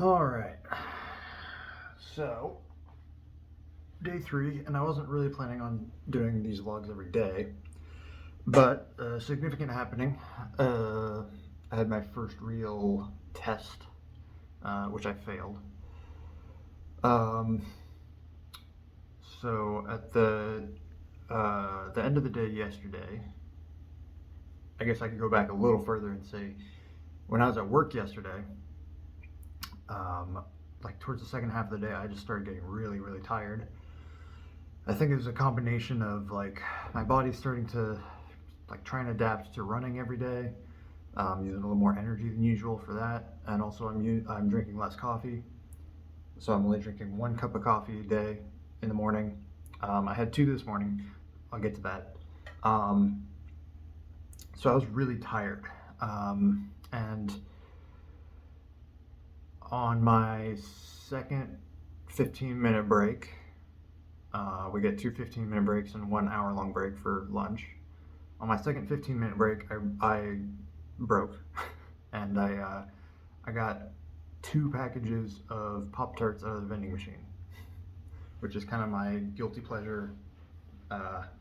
All right. So, day 3, and I wasn't really planning on doing these vlogs every day, but significant happening. I had my first real test, which I failed. Um, so at the end of the day yesterday, I guess I could go back a little further and say when I was at work yesterday, um, like towards the second half of the day, I just started getting really, really tired. I think it was a combination of like my body's starting to like try and adapt to running every day, using a little more energy than usual for that, and also I'm drinking less coffee, so I'm only drinking 1 cup of coffee a day in the morning. I had 2 this morning. I'll get to that. Um, so I was really tired, and on my second 15-minute break, we get two 15-minute breaks and 1 hour long break for lunch. On my second 15-minute break, I broke, and I got 2 packages of Pop Tarts out of the vending machine, which is kind of my guilty pleasure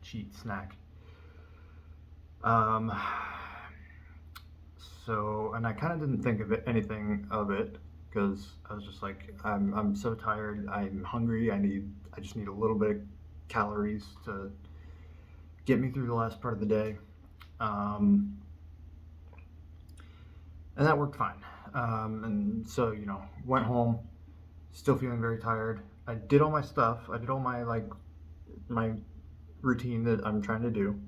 cheat snack. Um, and I kind of didn't think of anything of it because I was just like, I'm so tired. I'm hungry. I just need a little bit of calories to get me through the last part of the day. Um, and that worked fine. And so, went home, still feeling very tired. I did all my stuff. I did all my routine that I'm trying to do.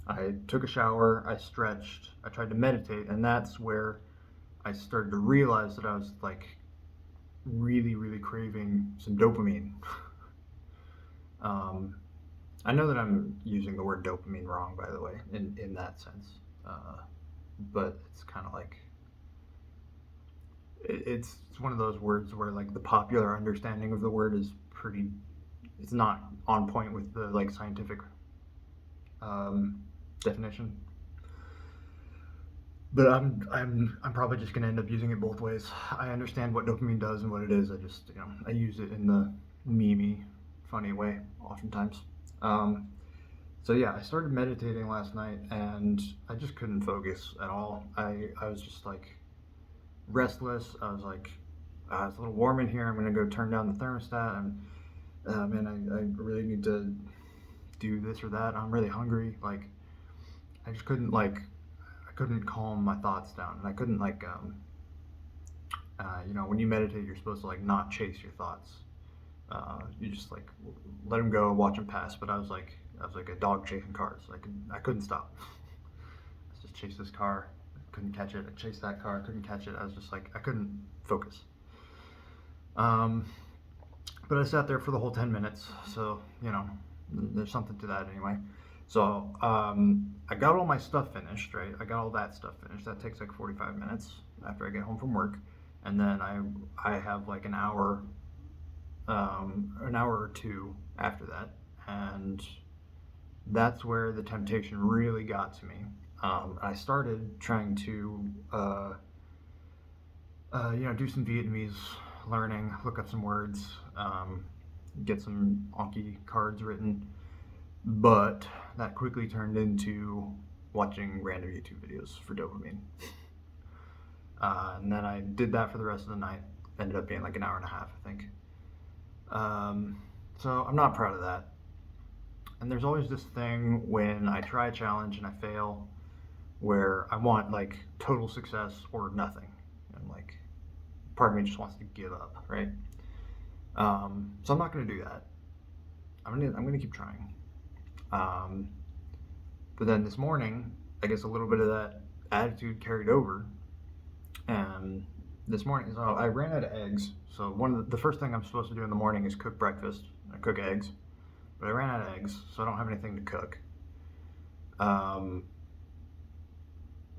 I took a shower. I stretched. I tried to meditate, and that's where I started to realize that I was like really, really craving some dopamine. um, I know that I'm using the word dopamine wrong, by the way, in that sense. Uh, but it's kind of like it's one of those words where like the popular understanding of the word is pretty. It's not on point with the like scientific um, definition. But I'm probably just gonna end up using it both ways. I understand what dopamine does and what it is. I just I use it in the memey, funny way oftentimes. Um, so yeah, I started meditating last night and I just couldn't focus at all. I was just like restless. I was like, it's a little warm in here. I'm gonna go turn down the thermostat. Man, I really need to do this or that. I'm really hungry. Like I just couldn't I couldn't calm my thoughts down, and I couldn't when you meditate, you're supposed to like not chase your thoughts. You just like let them go, watch them pass. But I was like a dog chasing cars. I couldn't stop. I just chased this car, couldn't catch it. I chased that car, couldn't catch it. I was just like I couldn't focus. Um, but I sat there for the whole 10 minutes, so there's something to that anyway. So I got all my stuff finished, right? I got all that stuff finished. That takes like 45 minutes after I get home from work, and then I have like an hour or two after that, and that's where the temptation really got to me. I started trying to do some Vietnamese learning, look up some words, get some Anki cards written, but that quickly turned into watching random YouTube videos for dopamine. And then I did that for the rest of the night. Ended up being like an hour and a half, I think. So I'm not proud of that. And there's always this thing when I try a challenge and I fail, where I want like total success or nothing. And like, part of me just wants to give up, right? So I'm not going to do that. I'm gonna keep trying. Um, but then this morning, I guess a little bit of that attitude carried over, and this morning, so I ran out of eggs. So one of the first thing I'm supposed to do in the morning is cook breakfast. I cook eggs, but I ran out of eggs, so I don't have anything to cook. Um,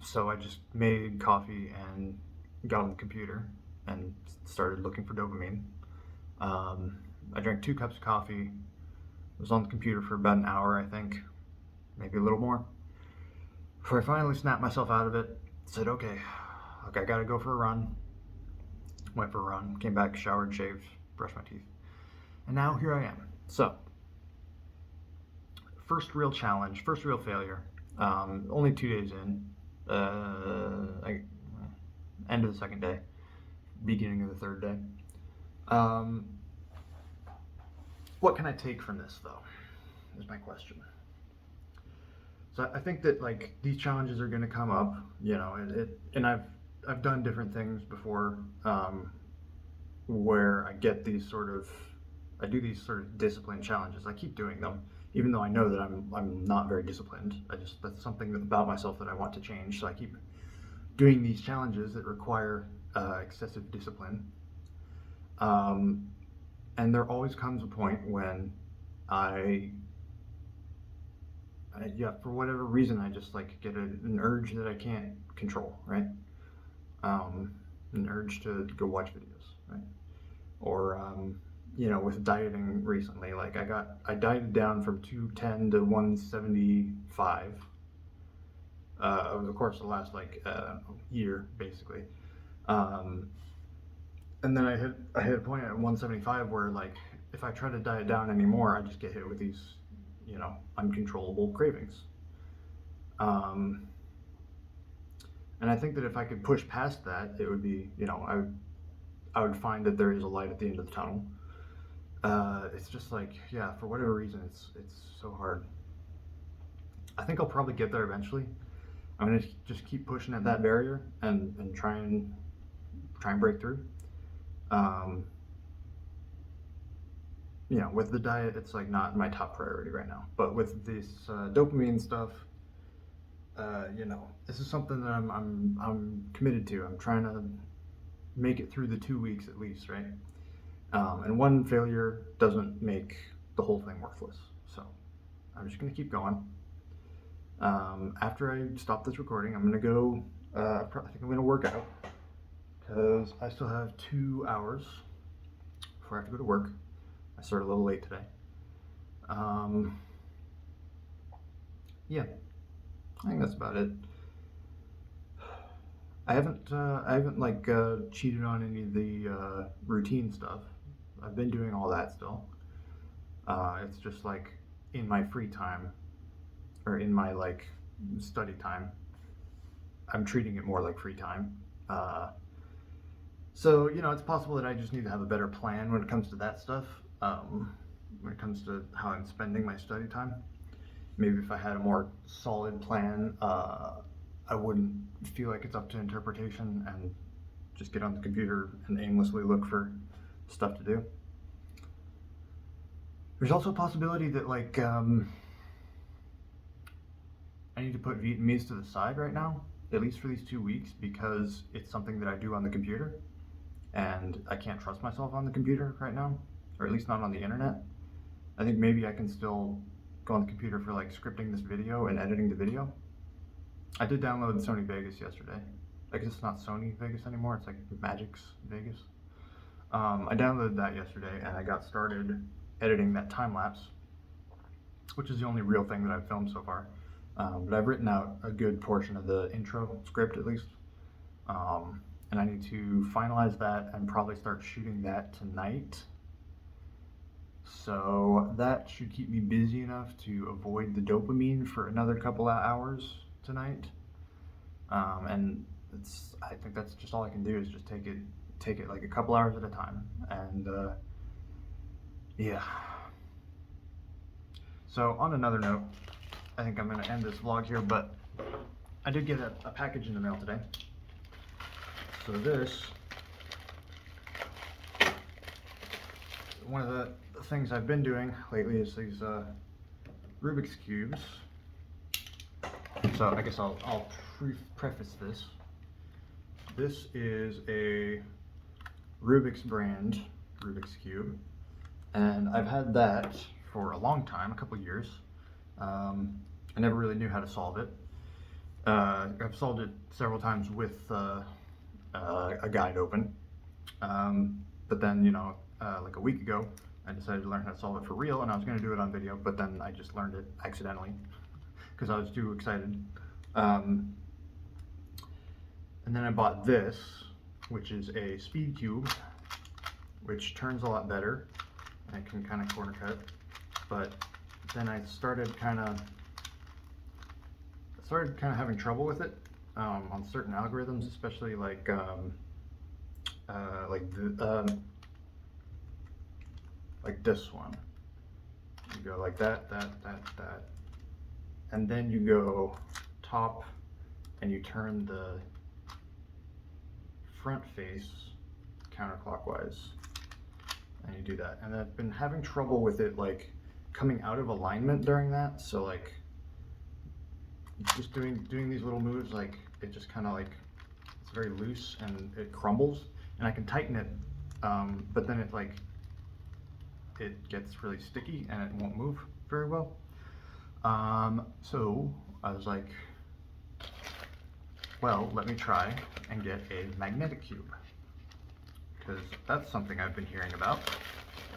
so I just made coffee and got on the computer and started looking for dopamine. I drank 2 cups of coffee. Was on the computer for about an hour, I think, maybe a little more. Before I finally snapped myself out of it, said, okay, I gotta go for a run. went for a run, came back, showered, shaved, brushed my teeth, and now here I am. So, first real challenge, first real failure. Only 2 days in. End of the second day, beginning of the third day. What can I take from this, though, is my question. So I think that like these challenges are going to come up, you know, and I've done different things before, where I get these sort of, I do these sort of discipline challenges. I keep doing them, even though I know that I'm not very disciplined. That's something about myself that I want to change. So I keep doing these challenges that require excessive discipline. And there always comes a point when yeah, for whatever reason, I just like get an urge that I can't control, right? An urge to go watch videos, right? Or, you know, with dieting recently, like I dieted down from 210 to 175 over the course of the last like year, basically. And then I hit a point at 175 where like if I try to diet down anymore, I just get hit with these, you know, uncontrollable cravings. And I think that if I could push past that, it would be, you know, I would find that there is a light at the end of the tunnel. It's just like, yeah, for whatever reason, it's so hard. I think I'll probably get there eventually. I'm gonna just keep pushing at that barrier and try and break through. You know, with the diet, it's like not my top priority right now. But with this dopamine stuff, you know, this is something that I'm committed to. I'm trying to make it through the 2 weeks at least, right? And one failure doesn't make the whole thing worthless. So I'm just gonna keep going. After I stop this recording, I'm gonna go. I think I'm gonna work out because I still have 2 hours before I have to go to work. I started a little late today. Yeah, I think that's about it. I haven't like cheated on any of the routine stuff. I've been doing all that still. It's just like in my free time or in my like study time, I'm treating it more like free time. So, you know, it's possible that I just need to have a better plan when it comes to that stuff. When it comes to how I'm spending my study time. Maybe if I had a more solid plan, I wouldn't feel like it's up to interpretation and just get on the computer and aimlessly look for stuff to do. There's also a possibility that like I need to put Vietnamese to the side right now, at least for these 2 weeks, because it's something that I do on the computer, and I can't trust myself on the computer right now, or at least not on the internet. I think maybe I can still go on the computer for like scripting this video and editing the video. I did download Sony Vegas yesterday. I guess it's not Sony Vegas anymore, it's like Magix Vegas. I downloaded that yesterday and I got started editing that time lapse, which is the only real thing that I've filmed so far. But I've written out a good portion of the intro script at least. And I need to finalize that and probably start shooting that tonight. So that should keep me busy enough to avoid the dopamine for another couple of hours tonight. And I think that's just all I can do is just take it like a couple hours at a time. And yeah. So on another note, I think I'm going to end this vlog here, but I did get a package in the mail today. So this, one of the things I've been doing lately is these Rubik's Cubes. So I guess I'll preface this. This is a Rubik's brand Rubik's Cube, and I've had that for a long time, a couple years. I never really knew how to solve it. I've solved it several times with a guide open, but then, you know, like a week ago, I decided to learn how to solve it for real, and I was going to do it on video, but then I just learned it accidentally because I was too excited. And then I bought this, which is a speed cube, which turns a lot better and can kind of corner cut. But then I started kind of having trouble with it on certain algorithms, especially like this one. You go like that, and then you go top and you turn the front face counterclockwise, and you do that. And I've been having trouble with it like coming out of alignment during that, so like just doing these little moves, like it just kind of like, it's very loose and it crumbles, and I can tighten it, but then it gets really sticky and it won't move very well. So I was like, well, let me try and get a magnetic cube, because that's something I've been hearing about,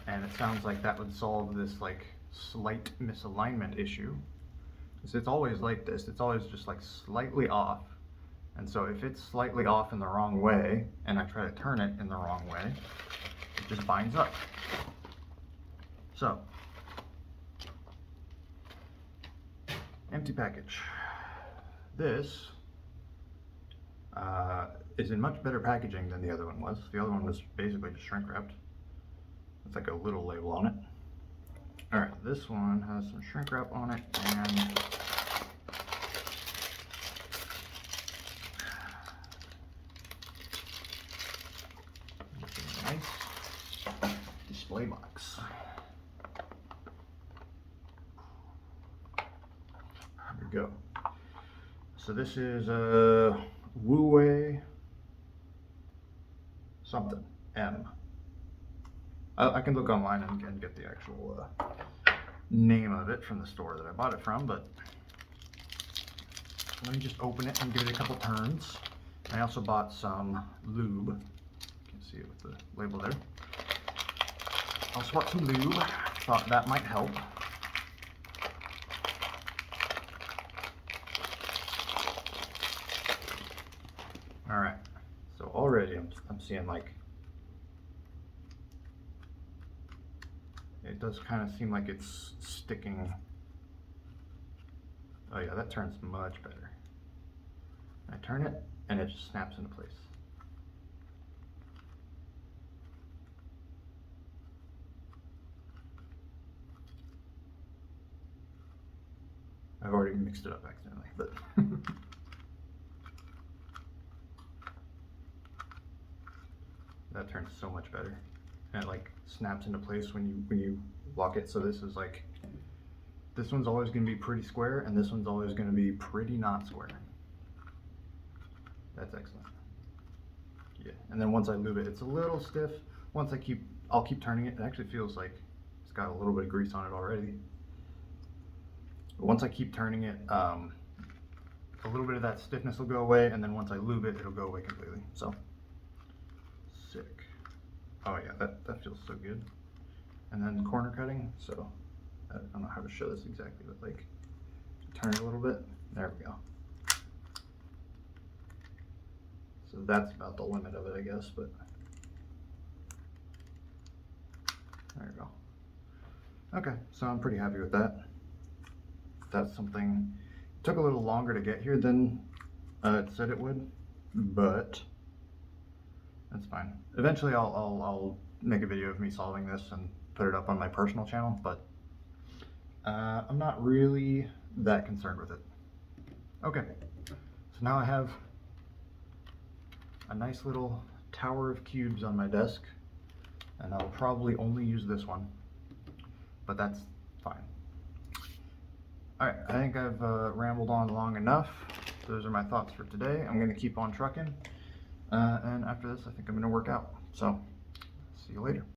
and it sounds like that would solve this like slight misalignment issue. So it's always like this, it's always just like slightly off, and so if it's slightly off in the wrong way and I try to turn it in the wrong way, it just binds up. So, empty package. This is in much better packaging than the other one was. The other one was basically just shrink wrapped. It's like a little label on it. Alright, this one has some shrink wrap on it and a nice display box. There we go. So this is a Wuwei something M. I can look online and get the actual name of it from the store that I bought it from, but let me just open it and give it a couple turns. I also bought some lube. You can see it with the label there. I also bought some lube. Thought that might help. All right, so already I'm seeing like, it does kind of seem like it's sticking. Oh yeah, that turns much better. I turn it and it just snaps into place. I've already mixed it up accidentally, but that turns so much better. And it like snaps into place when you lock it. So this is like, this one's always going to be pretty square, and this one's always going to be pretty not square. That's excellent. Yeah, and then once I lube it, it's a little stiff. Once I'll keep turning it. It actually feels like it's got a little bit of grease on it already. But once I keep turning it, a little bit of that stiffness will go away, and then once I lube it, it'll go away completely. So, sick. Oh yeah, that feels so good. And then corner cutting, so I don't know how to show this exactly, but like turn it a little bit. There we go. So that's about the limit of it, I guess, but there you go. Okay, so I'm pretty happy with that. That's something, it took a little longer to get here than it said it would, but that's fine. Eventually I'll make a video of me solving this and put it up on my personal channel, but I'm not really that concerned with it. Okay, so now I have a nice little tower of cubes on my desk, and I'll probably only use this one, but that's fine. Alright, I think I've rambled on long enough. Those are my thoughts for today. I'm going to keep on trucking, and after this I think I'm going to work out. So, see you later.